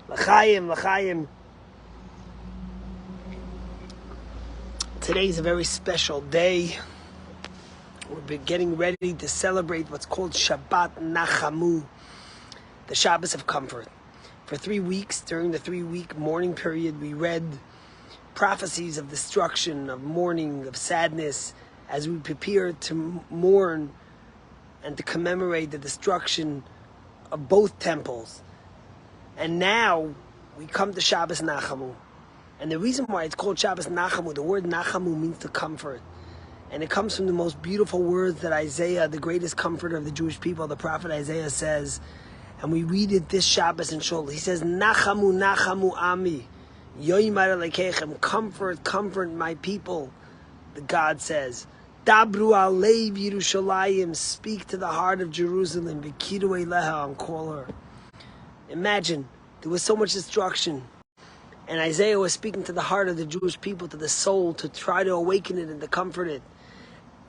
L'chaim, l'chaim. Today is a very special day. We're getting ready to celebrate what's called Shabbat Nachamu, the Shabbos of comfort. For 3 weeks, during the 3-week mourning period, we read prophecies of destruction, of mourning, of sadness, as we prepare to mourn and to commemorate the destruction of both temples. And now we come to Shabbos Nachamu. And the reason why it's called Shabbos Nachamu, the word Nachamu means to comfort. And it comes from the most beautiful words that Isaiah, the greatest comforter of the Jewish people, the prophet Isaiah says, and we read it this Shabbos in Shul. He says, Nachamu, Nachamu Ami, Yoimar Lekechem, comfort, comfort my people. The God says, Dabru Alev Yerushalayim, speak to the heart of Jerusalem, V'kiru Eleha, and call her. Imagine, there was so much destruction. And Isaiah was speaking to the heart of the Jewish people, to the soul, to try to awaken it and to comfort it.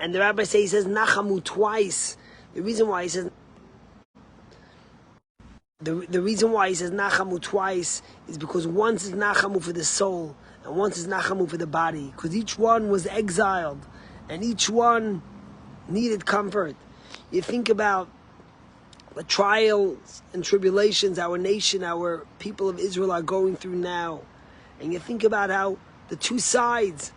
And the rabbi says, he says Nachamu twice. The reason why he says Nachamu twice is because once is Nachamu for the soul and once is Nachamu for the body. Because each one was exiled and each one needed comfort. You think about the trials and tribulations our nation, our people of Israel are going through now. And you think about how the two sides,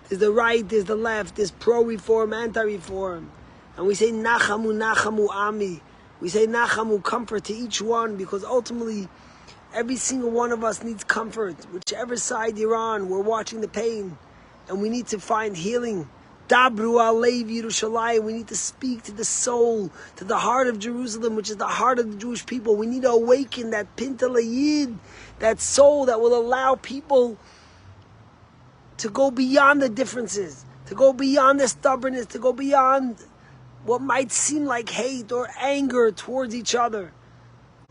there's the right, there's the left, there's pro-reform, anti-reform. And we say, Nachamu, Nachamu Ami. We say, Nachamu, comfort to each one, because ultimately, every single one of us needs comfort. Whichever side you're on, we're watching the pain. And we need to find healing. Dabru Alev Yerushalayim. We need to speak to the soul, to the heart of Jerusalem, which is the heart of the Jewish people. We need to awaken that Pinta Layid, that soul that will allow people to go beyond the differences, to go beyond the stubbornness, to go beyond what might seem like hate or anger towards each other.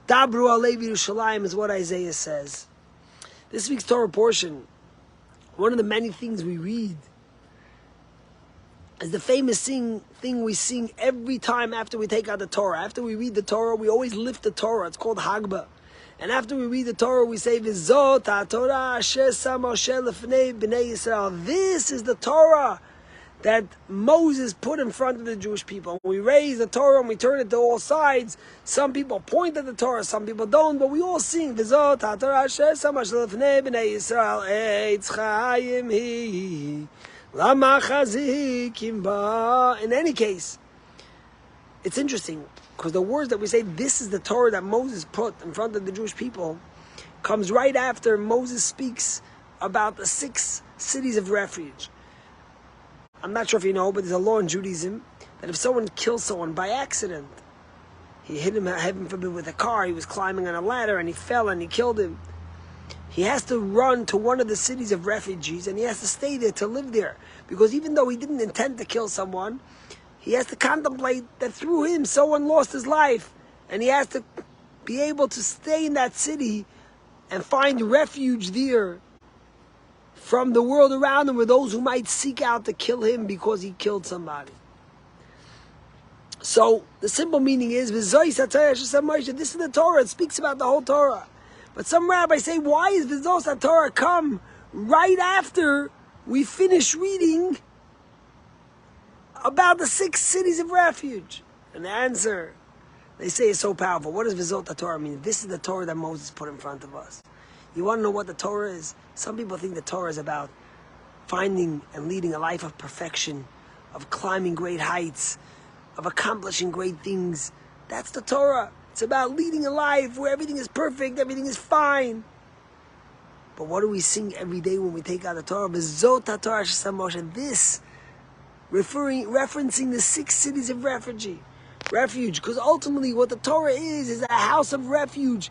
Dabru Alev Yerushalayim is what Isaiah says. This week's Torah portion, one of the many things we read, is the famous thing we sing every time after we take out the Torah. After we read the Torah, we always lift the Torah. It's called Hagbah. And after we read the Torah, we say, V'zot ha'Torah asher sam Moshe lefnei b'nei Yisrael. This is the Torah that Moses put in front of the Jewish people. When we raise the Torah and we turn it to all sides, some people point at the Torah, some people don't, but we all sing, V'zot ha'Torah asher sam Moshe lefnei b'nei Yisrael. Eitz chayim hi. In any case, it's interesting because the words that we say, this is the Torah that Moses put in front of the Jewish people, comes right after Moses speaks about the 6 cities of refuge. I'm not sure if you know, but there's a law in Judaism that if someone kills someone by accident, he hit him, heaven forbid, with a car, he was climbing on a ladder and he fell and he killed him. He has to run to one of the cities of refugees and he has to stay there to live there. Because even though he didn't intend to kill someone, he has to contemplate that through him someone lost his life. And he has to be able to stay in that city and find refuge there from the world around him or those who might seek out to kill him because he killed somebody. So the simple meaning is, this is the Torah. It speaks about the whole Torah. But some rabbis say, why is V'zos HaTorah come right after we finish reading about the 6 cities of refuge? And the answer, they say, is so powerful. What does V'zos HaTorah mean? This is the Torah that Moses put in front of us. You want to know what the Torah is? Some people think the Torah is about finding and leading a life of perfection, of climbing great heights, of accomplishing great things. That's the Torah. It's about leading a life where everything is perfect, everything is fine. But what do we sing every day when we take out the Torah? V'zot ha'Torah asher sam Moshe. This, referencing the 6 cities of refuge. Because ultimately what the Torah is a house of refuge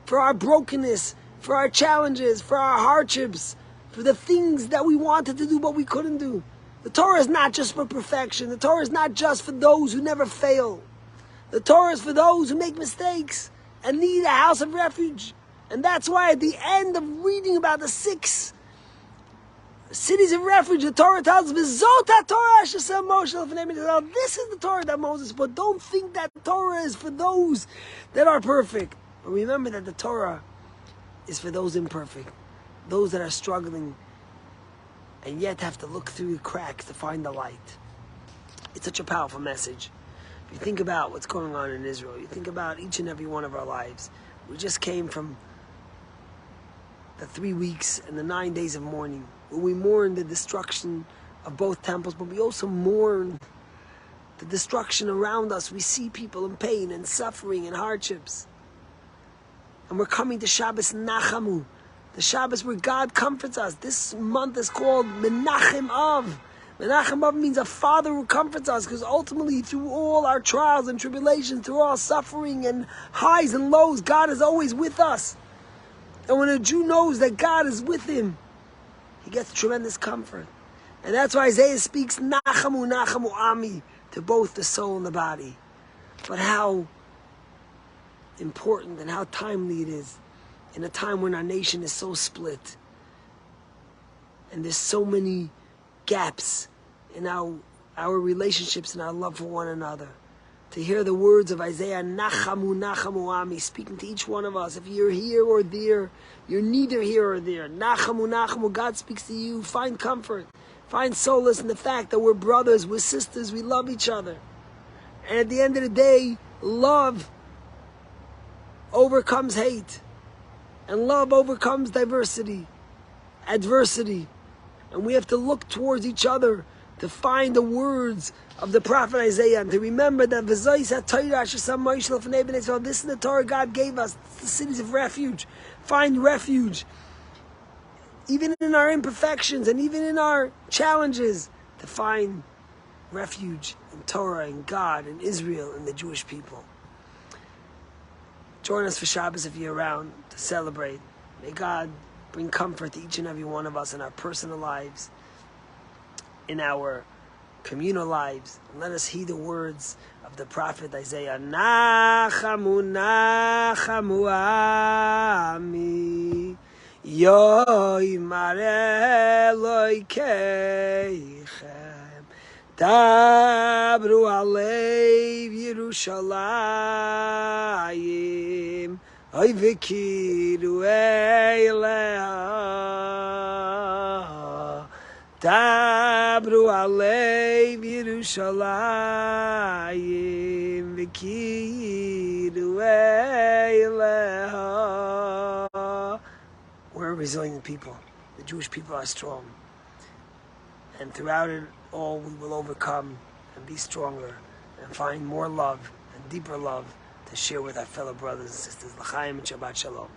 for our brokenness, for our challenges, for our hardships, for the things that we wanted to do but we couldn't do. The Torah is not just for perfection. The Torah is not just for those who never fail. The Torah is for those who make mistakes and need a house of refuge. And that's why at the end of reading about the 6 cities of refuge, the Torah tells us, V'zot ha'Torah asher sam Moshe lefnei bnei Yisrael. This is the Torah that Moses put. Don't think that Torah is for those that are perfect. But remember that the Torah is for those imperfect, those that are struggling and yet have to look through the cracks to find the light. It's such a powerful message. If you think about what's going on in Israel, you think about each and every one of our lives. We just came from the 3 weeks and the 9 days of mourning, where we mourn the destruction of both temples, but we also mourn the destruction around us. We see people in pain and suffering and hardships. And we're coming to Shabbos Nachamu, the Shabbos where God comforts us. This month is called Menachem Av. Menachem Av means a father who comforts us, because ultimately through all our trials and tribulations, through all suffering and highs and lows, God is always with us. And when a Jew knows that God is with him, he gets tremendous comfort. And that's why Isaiah speaks Nachamu, Nachamu Ami, to both the soul and the body. But how important and how timely it is in a time when our nation is so split and there's so many gaps in our relationships and our love for one another. To hear the words of Isaiah, Nachamu, Nachamu Ami, speaking to each one of us. If you're here or there, you're neither here or there. Nachamu, Nachamu, God speaks to you. Find comfort. Find solace in the fact that we're brothers, we're sisters, we love each other. And at the end of the day, love overcomes hate. And love overcomes adversity. And we have to look towards each other to find the words of the prophet Isaiah, and to remember that this is the Torah God gave us, the cities of refuge. Find refuge, even in our imperfections and even in our challenges, to find refuge in Torah, in God, in Israel, and the Jewish people. Join us for Shabbos if you're around to celebrate. May God bring comfort to each and every one of us in our personal lives, in our communal lives. And let us heed the words of the prophet Isaiah. Nachamu, Nachamu Ami, Yoimar Elokeichem, Dabru Alev Yerushalayim, Oy v'kiru eileha, Dabru Alev Yerushalayim, v'kiru eileha. We're a resilient people. The Jewish people are strong. And throughout it all, we will overcome and be stronger and find more love and deeper love to share with our fellow brothers and sisters. L'chaim and Shabbat Shalom.